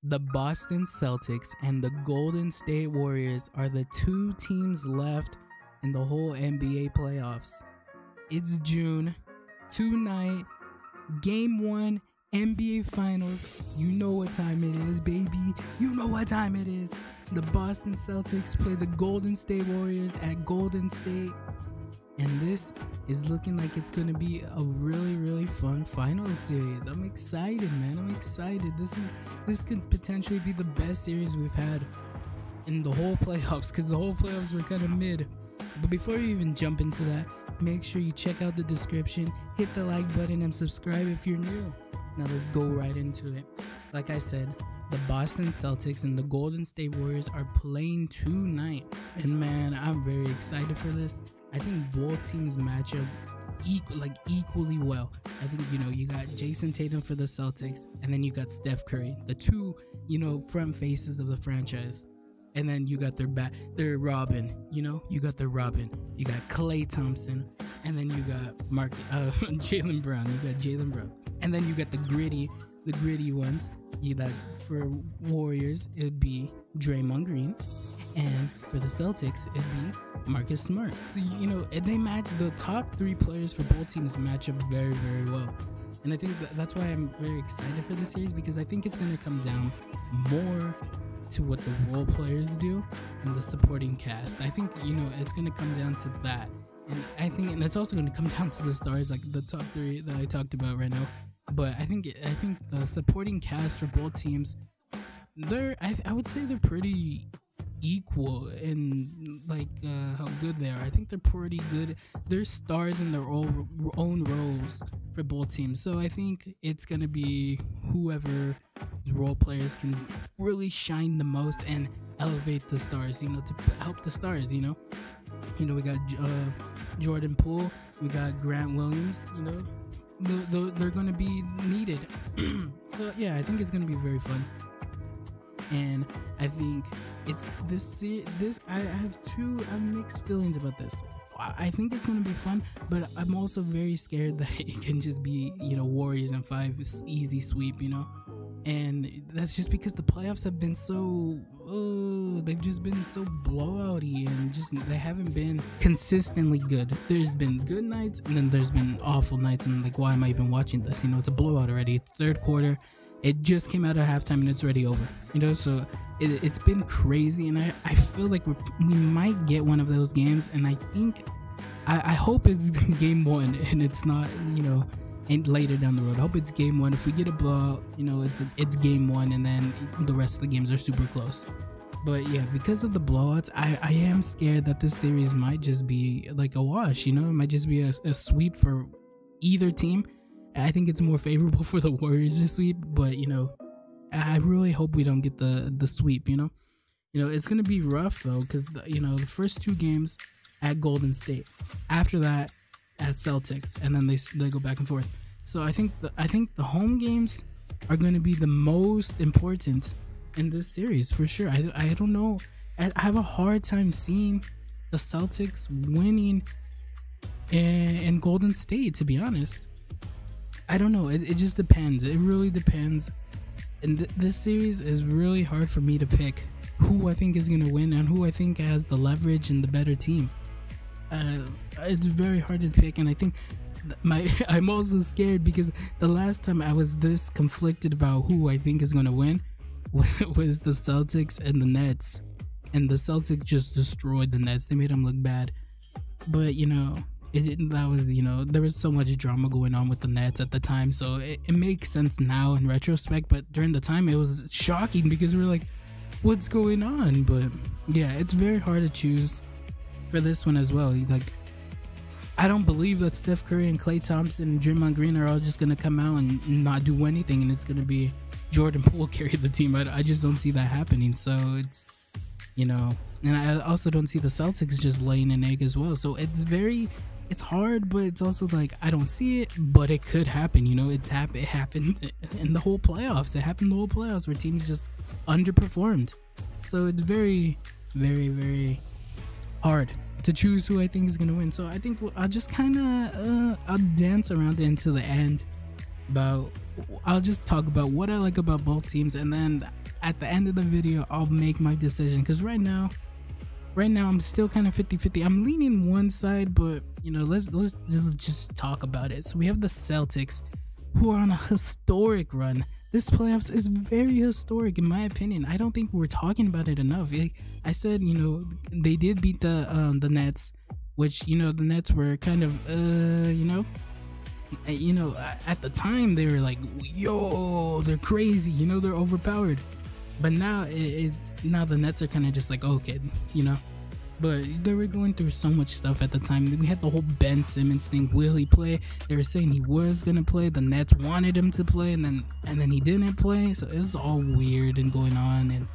The Boston Celtics and the Golden State Warriors are the two teams left in the whole NBA playoffs. It's June, tonight, Game 1, NBA Finals. You know what time it is, baby. You know what time it is. The Boston Celtics play the Golden State Warriors at Golden State. And this is looking like it's going to be a really, really fun finals series. I'm excited, man. I'm excited. This could potentially be the best series we've had in the whole playoffs, because the whole playoffs were kind of mid. But before you even jump into that, make sure you check out the description, hit the like button, and subscribe if you're new. Now let's go right into it. Like I said, the Boston Celtics and the Golden State Warriors are playing tonight. And man, I'm very excited for this. I think both teams match up equally well. I think, you got Jason Tatum for the Celtics, and then you got Steph Curry, the two, front faces of the franchise. And then you got their Robin, you got their Robin. You got Klay Thompson, and then you got Jaylen Brown. You got Jaylen Brown. And then you got the gritty ones. For Warriors, it would be Draymond Green. And for the Celtics, it'd be Marcus Smart. So, they match. The top three players for both teams match up very, very well. And I think that's why I'm very excited for this series, because I think it's going to come down more to what the role players do and the supporting cast. I think, it's going to come down to that. And it's also going to come down to the stars, like the top three that I talked about right now. But I think the supporting cast for both teams, I would say they're pretty equal in how good they are. I think they're pretty good. They're stars in their own roles for both teams. So I think it's gonna be whoever role players can really shine the most and elevate the stars. To help the stars. We got Jordan Poole. We got Grant Williams. They're gonna be needed. So yeah, I think it's gonna be very fun. And I think it's I have mixed feelings about this. I think it's going to be fun, but I'm also very scared that it can just be, Warriors and 5 easy sweep, and that's just because the playoffs have been they've just been so blowout-y, and they haven't been consistently good. There's been good nights, and then there's been awful nights, and why am I even watching this? It's a blowout already. It's third quarter. It just came out at halftime and it's already over, so it's been crazy, and I feel like we might get one of those games, and I hope it's game 1 and it's not, and later down the road. I hope it's game 1. If we get a blowout, it's game 1, and then the rest of the games are super close. But yeah, because of the blowouts, I am scared that this series might just be like a wash, it might just be a sweep for either team. I think it's more favorable for the Warriors to sweep, but I really hope we don't get the sweep. It's gonna be rough though, because the first 2 games at Golden State, after that at Celtics, and then they go back and forth. So I think the home games are going to be the most important in this series for sure. I don't know. I have a hard time seeing the Celtics winning in Golden State, to be honest. I don't know. It just depends. It really depends. And this series is really hard for me to pick who I think is going to win and who I think has the leverage and the better team. It's very hard to pick, and I think I'm also scared because the last time I was this conflicted about who I think is going to win was the Celtics and the Nets. And the Celtics just destroyed the Nets. They made them look bad. But, there was so much drama going on with the Nets at the time, so it makes sense now in retrospect, but during the time it was shocking because we were like, what's going on? But yeah, it's very hard to choose for this one as well. I don't believe that Steph Curry and Klay Thompson and Draymond Green are all just gonna come out and not do anything, and it's gonna be Jordan Poole carry the team. I just don't see that happening. So it's and I also don't see the Celtics just laying an egg as well. So it's hard, but it's also I don't see it, but it could happen. It happened in the whole playoffs. It happened in the whole playoffs where teams just underperformed. So it's very, very, very hard to choose who I think is gonna win. So I think I'll just I'll dance around it until the end. I'll just talk about what I like about both teams, and then at the end of the video, I'll make my decision, because right now I'm still kind of 50-50. I'm leaning one side, but you know, let's just talk about it. So we have the Celtics, who are on a historic run. This playoffs is very historic in my opinion. I don't think we're talking about it enough. I said, you know, they did beat the Nets, which, you know, the Nets were kind of you know, at the time they were like, yo, they're crazy, you know, they're overpowered. But now now the Nets are kind of just like, okay, you know. But they were going through so much stuff at the time. We had the whole Ben Simmons thing. Will he play? They were saying he was gonna play. The Nets wanted him to play, and then he didn't play. So it was all weird and going on, and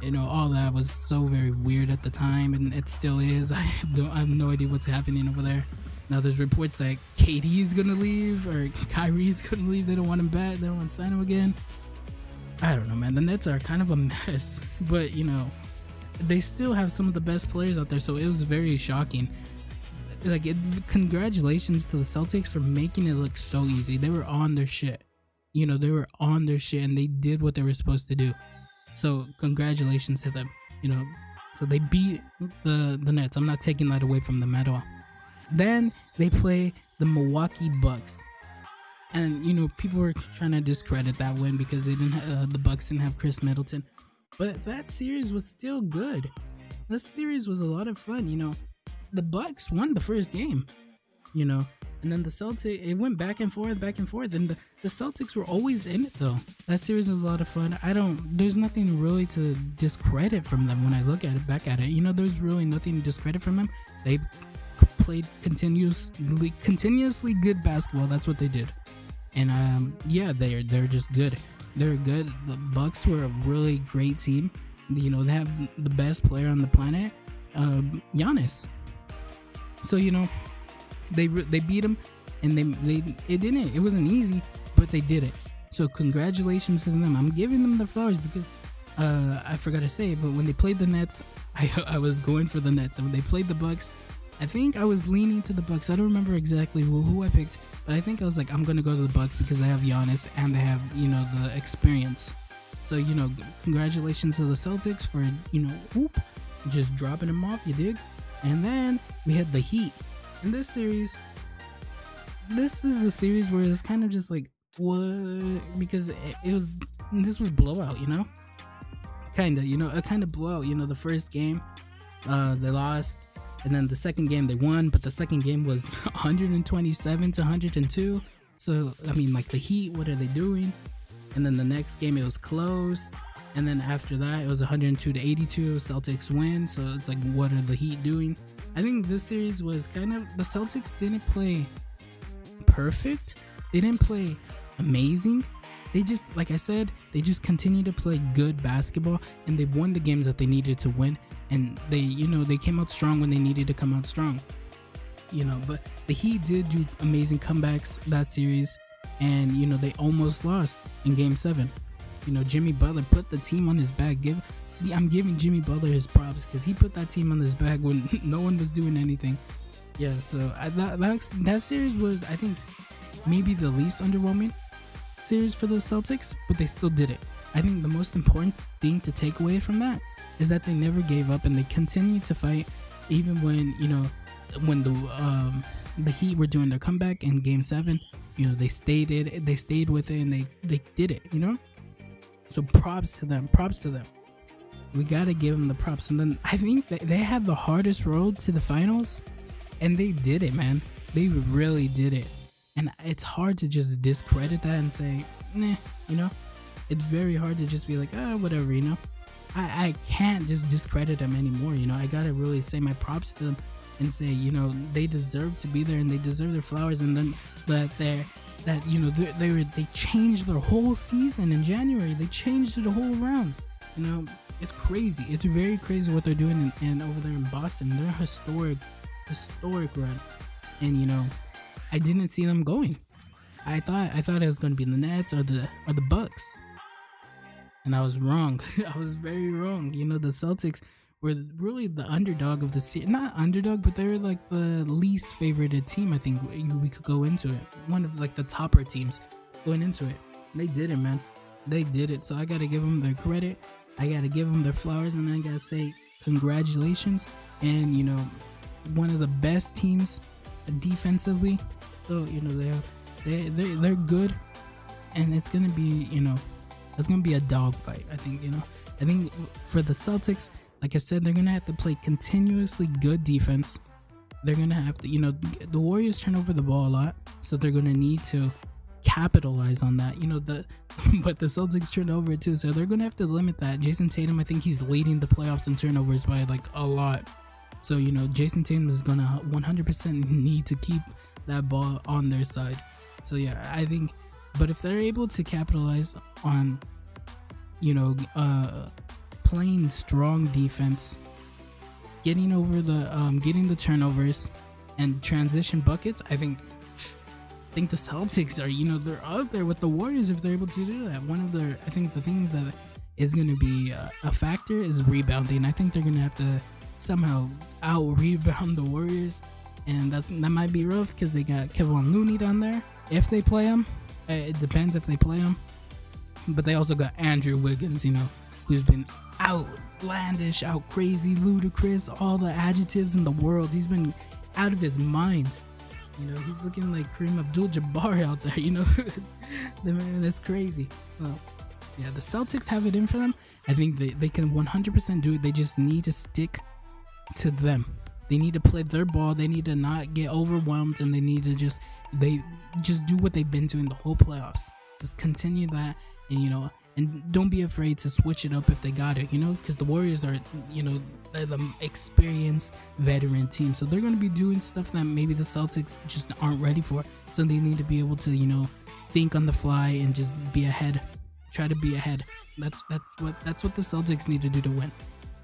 you know, all that was so very weird at the time, and it still is. I have no idea what's happening over there. Now there's reports that KD is gonna leave, or Kyrie is gonna leave. They don't want him back. They don't want to sign him again. I don't know, man. The Nets are kind of a mess, but you know, they still have some of the best players out there, so it was very shocking. Like, congratulations to the Celtics for making it look so easy. They were on their shit. You know, they were on their shit, and they did what they were supposed to do. So congratulations to them. You know, so they beat the Nets. I'm not taking that away from them at all. Then they play the Milwaukee Bucks. And, you know, people were trying to discredit that win because they didn't the Bucks didn't have Chris Middleton. But that series was still good. That series was a lot of fun, you know. The Bucks won the first game, you know. And then the Celtics, it went back and forth. And the Celtics were always in it, though. That series was a lot of fun. There's nothing really to discredit from them when I look at it, back at it. You know, there's really nothing to discredit from them. They played continuously good basketball. That's what they did. And yeah, they're just good. They're good. The Bucks were a really great team. You know, they have the best player on the planet, Giannis. So, you know, they beat him, and it wasn't easy, but they did it. So congratulations to them. I'm giving them the flowers because I forgot to say, but when they played the Nets, I was going for the Nets, and when they played the Bucks, I think I was leaning to the Bucks. I don't remember exactly who I picked, but I think I was like, I'm gonna go to the Bucks because they have Giannis and they have, you know, the experience. So, you know, congratulations to the Celtics for, you know, just dropping them off, you dig? And then we had the Heat. In this series, this is the series where it's kind of just like, what? Because this was blowout, you know? Kind of blowout. You know, the first game, they lost. And then the second game they won, but the second game was 127 to 102. So, I mean, like, the Heat, what are they doing? And then the next game, it was close. And then after that, it was 102 to 82. Celtics win. So it's like, what are the Heat doing? I think this series was kind of, the Celtics didn't play perfect. They didn't play amazing. They just, like I said, they just continued to play good basketball, and they won the games that they needed to win. And they, you know, they came out strong when they needed to come out strong, you know. But the Heat did do amazing comebacks that series, and, you know, they almost lost in Game 7. You know, Jimmy Butler put the team on his back. I'm giving Jimmy Butler his props because he put that team on his back when no one was doing anything. Yeah, so that series was, I think, maybe the least underwhelming series for the Celtics, but they still did it. I think the most important thing to take away from that is that they never gave up, and they continued to fight even when, you know, when the Heat were doing their comeback in Game 7. You know, they stayed with it, and they did it, you know. So props to them. We gotta give them the props. And then I think that they had the hardest road to the finals, and they did it, man. They really did it. And it's hard to just discredit that and say, nah, you know. It's very hard to just be like, whatever, you know. I can't just discredit them anymore, you know. I gotta really say my props to them and say, you know, they deserve to be there, and they deserve their flowers. And then you know, they changed their whole season in January. They changed it a whole around. You know, it's crazy. It's very crazy what they're doing and over there in Boston. They're historic run. And, you know, I didn't see them going. I thought it was going to be the Nets or the Bucks. And I was wrong. I was very wrong. You know, the Celtics were really the underdog of the series. Not underdog, but they were like the least favorited team. I think we could go into it. One of like the topper teams going into it. They did it, man. They did it, so I gotta give them their credit. I gotta give them their flowers, and I gotta say congratulations. And one of the best teams defensively. So they're good, and it's gonna be it's gonna be a dogfight. I think for the Celtics, like I said, they're gonna have to play continuously good defense. They're gonna have to, the Warriors turn over the ball a lot, so they're gonna need to capitalize on that. But the Celtics turn over too, so they're gonna have to limit that. Jason Tatum, I think he's leading the playoffs in turnovers by like a lot. So Jason Tatum is gonna 100% need to keep that ball on their side. So yeah, I think, but if they're able to capitalize on playing strong defense, getting over getting the turnovers and transition buckets, I think the Celtics are they're up there with the Warriors if they're able to do that. I think the things that is going to be a factor is rebounding. I think they're going to have to somehow out rebound the Warriors, and that might be rough because they got Kevin Looney down there. If they play him, it depends if they play him. But they also got Andrew Wiggins, who's been outlandish, out crazy, ludicrous, all the adjectives in the world. He's been out of his mind. He's looking like Kareem Abdul-Jabbar out there. The man, that's crazy. Well, yeah, the Celtics have it in for them. I think they can 100% do it. They just need to stick to them. They need to play their ball. They need to not get overwhelmed, and they need to just do what they've been doing the whole playoffs. Just continue that, and don't be afraid to switch it up if they got it, because the Warriors are, they're the experienced veteran team. So they're going to be doing stuff that maybe the Celtics just aren't ready for. So they need to be able to, think on the fly and just be ahead. Try to be ahead. That's what the Celtics need to do to win.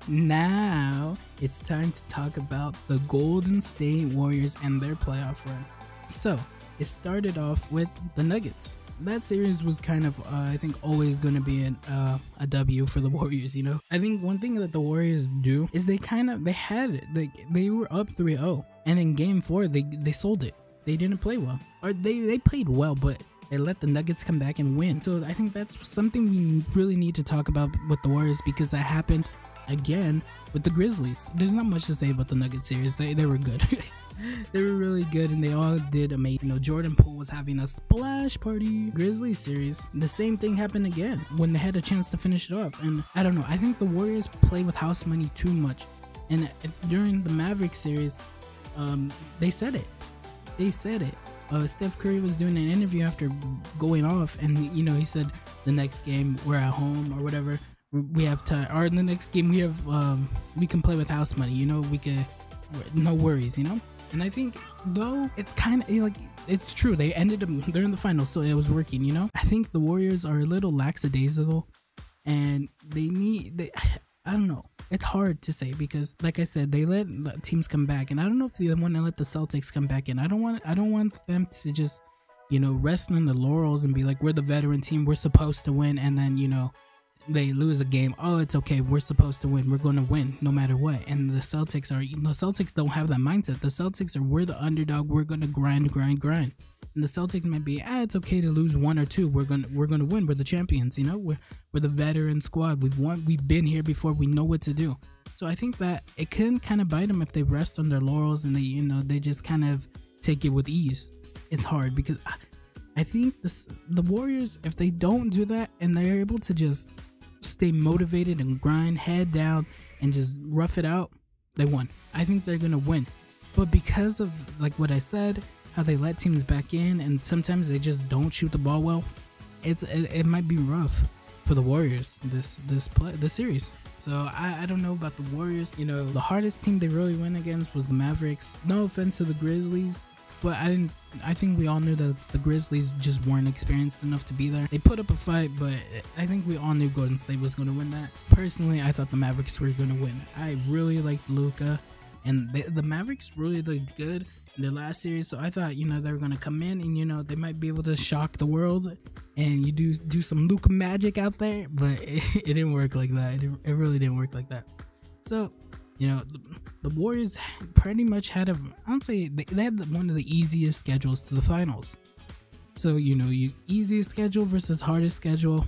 Now it's time to talk about the Golden State Warriors and their playoff run. So it started off with the Nuggets. That series was kind of, I think, always going to be a W for the Warriors, I think one thing that the Warriors do is they had it. They were up 3-0, and in game 4, they sold it. They didn't play well. Or they played well, but they let the Nuggets come back and win. So I think that's something we really need to talk about with the Warriors, because that happened again with the Grizzlies. There's not much to say about the Nuggets series. They were good. They were really good, and they all did amazing. Jordan Poole was having a splash party. Grizzlies series, the same thing happened again when they had a chance to finish it off. And I don't know, I think the Warriors play with house money too much. And during the Mavericks series, they said it. Steph Curry was doing an interview after going off, and he said the next game we're at home or whatever, we have time, or in the next game we can play with house money. We could, no worries, And I think, though, it's kind of like, it's true. They're in the finals, so it was working, I think the Warriors are a little lackadaisical, and I don't know. It's hard to say because, like I said, they let teams come back, and I don't know if they want to let the Celtics come back in. I don't want them to just, rest on the laurels and be like, we're the veteran team, we're supposed to win, and then, they lose a game. Oh, it's okay. We're supposed to win. We're going to win no matter what. And the Celtics don't have that mindset. The Celtics are, we're the underdog. We're going to grind. And the Celtics might be, it's okay to lose 1 or 2. We're going to win. We're the champions. We're the veteran squad. We've won. We've been here before. We know what to do. So I think that it can kind of bite them if they rest on their laurels and they just kind of take it with ease. It's hard because I think the Warriors, if they don't do that and they're able to just stay motivated and grind head down and just rough it out, they won. I think they're gonna win. But because of like what I said, how they let teams back in and sometimes they just don't shoot the ball well, it might be rough for the Warriors this series. So I don't know about the Warriors. The hardest team they really went against was the Mavericks. No offense to the Grizzlies, but I think we all knew that the Grizzlies just weren't experienced enough to be there. They put up a fight, but I think we all knew Golden State was going to win that. Personally, I thought the Mavericks were going to win. I really liked Luka, and the Mavericks really looked good in their last series. So I thought, they were going to come in and, they might be able to shock the world and you do some Luka magic out there, but it didn't work like that. It really didn't work like that. So, the Warriors pretty much had I don't say they had one of the easiest schedules to the finals. So, easiest schedule versus hardest schedule.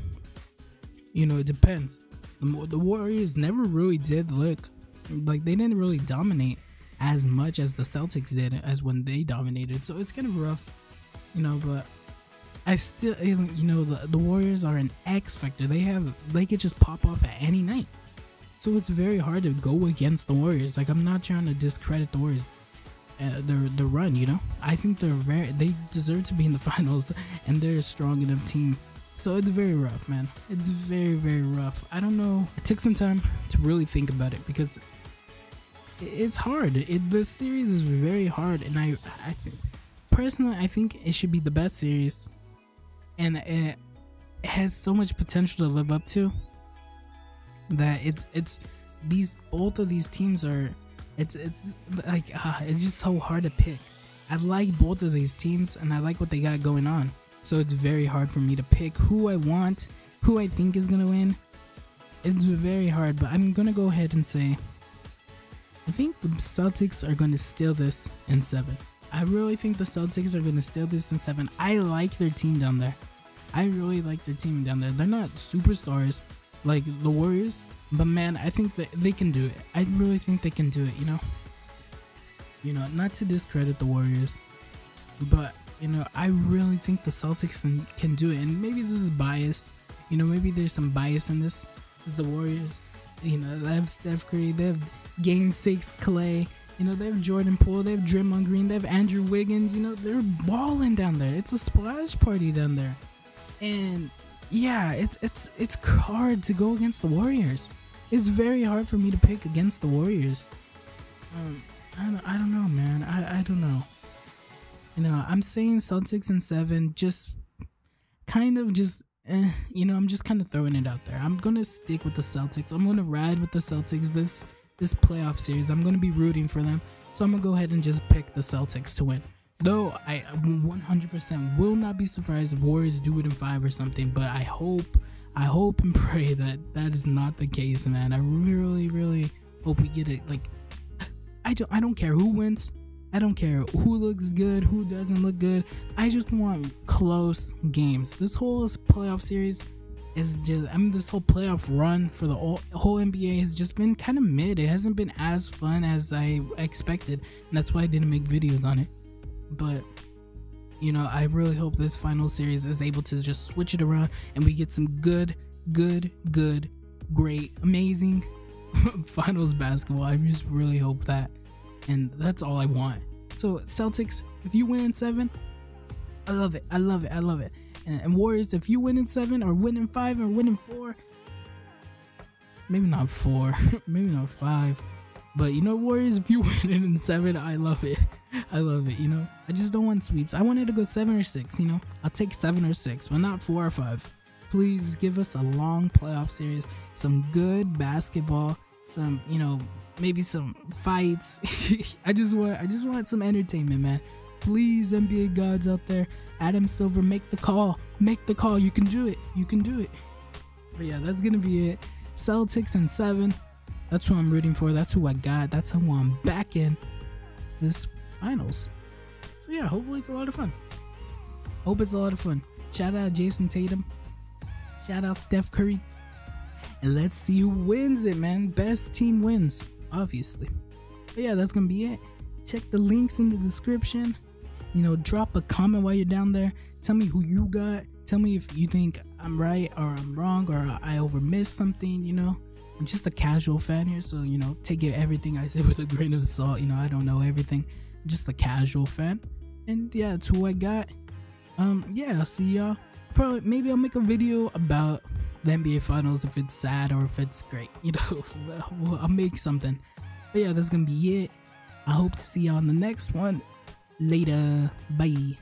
You know, it depends. The Warriors never really did look like they didn't really dominate as much as the Celtics did as when they dominated. So it's kind of rough, you know, but I still, you know, the Warriors are an X factor. They could just pop off at any night. So it's very hard to go against the Warriors. Like, I'm not trying to discredit the Warriors, their run, you know. I think they deserve to be in the finals, and they're a strong enough team. So it's very rough, man. It's very, very rough. I don't know. It took some time to really think about it because it's hard. The series is very hard, and I think personally, I think it should be the best series, and it has so much potential to live up to. That both of these teams are, it's like it's just so hard to pick. I like both of these teams and I like what they got going on, so it's very hard for me to pick who I want, who I think is gonna win. It's very hard, but I'm gonna go ahead and say I think the Celtics are gonna steal this in 7. I really think the Celtics are gonna steal this in 7. I like their team down there. I really like their team down there. They're not superstars like the Warriors, but man, I think that they can do it. I really think they can do it, you know, not to discredit the Warriors, but you know, I really think the Celtics can do it. And maybe this is bias, you know, maybe there's some bias in this. It's the Warriors, you know, they have Steph Curry, they have Game 6 Clay, you know, they have Jordan Poole, they have Draymond Green, they have Andrew Wiggins, you know, they're balling down there. It's a splash party down there. And yeah, it's hard to go against the Warriors. It's very hard for me to pick against the Warriors. I don't know, man. I don't know. You know, I'm saying Celtics in 7, just kind of just, you know, I'm just kind of throwing it out there. I'm gonna stick with the Celtics. I'm gonna ride with the Celtics this playoff series. I'm gonna be rooting for them. So I'm gonna go ahead and just pick the Celtics to win. Though I 100% will not be surprised if Warriors do it in 5 or something, but I hope and pray that is not the case, man. I really, really hope we get it. Like, I don't care who wins. I don't care who looks good, who doesn't look good. I just want close games. This whole playoff series is just, I mean, this whole playoff run for the whole NBA has just been kind of mid. It hasn't been as fun as I expected, and that's why I didn't make videos on it. But you know, I really hope this final series is able to just switch it around and we get some good, great, amazing finals basketball. I just really hope that, and that's all I want. So Celtics, if you win in 7, I love it. And Warriors, if you win in 7 or win in 5 or win in 4, maybe not 4, maybe not 5. But you know, Warriors, if you win it in 7, I love it. You know, I just don't want sweeps. I wanted to go 7 or 6, you know. I'll take 7 or 6, but not 4 or 5. Please give us a long playoff series, some good basketball, some, you know, maybe some fights. I just want some entertainment, man. Please, NBA gods out there, Adam Silver, make the call. You can do it. But yeah, that's gonna be it. Celtics in 7. That's who I'm rooting for. That's who I got. That's who I'm backing this finals. So yeah, hopefully it's a lot of fun. Hope it's a lot of fun. Shout out Jason Tatum. Shout out Steph Curry. And let's see who wins it, man. Best team wins, obviously. But yeah, that's gonna be it. Check the links in the description. You know, drop a comment while you're down there. Tell me who you got. Tell me if you think I'm right or I'm wrong or I overmissed something, you know. I'm just a casual fan here, so, you know, take everything I say with a grain of salt. You know, I don't know everything. I'm just a casual fan. And yeah, that's who I got. Yeah, I'll see y'all. Probably, maybe I'll make a video about the NBA Finals, if it's sad or if it's great. You know, I'll make something. But yeah, that's gonna be it. I hope to see y'all in the next one. Later. Bye.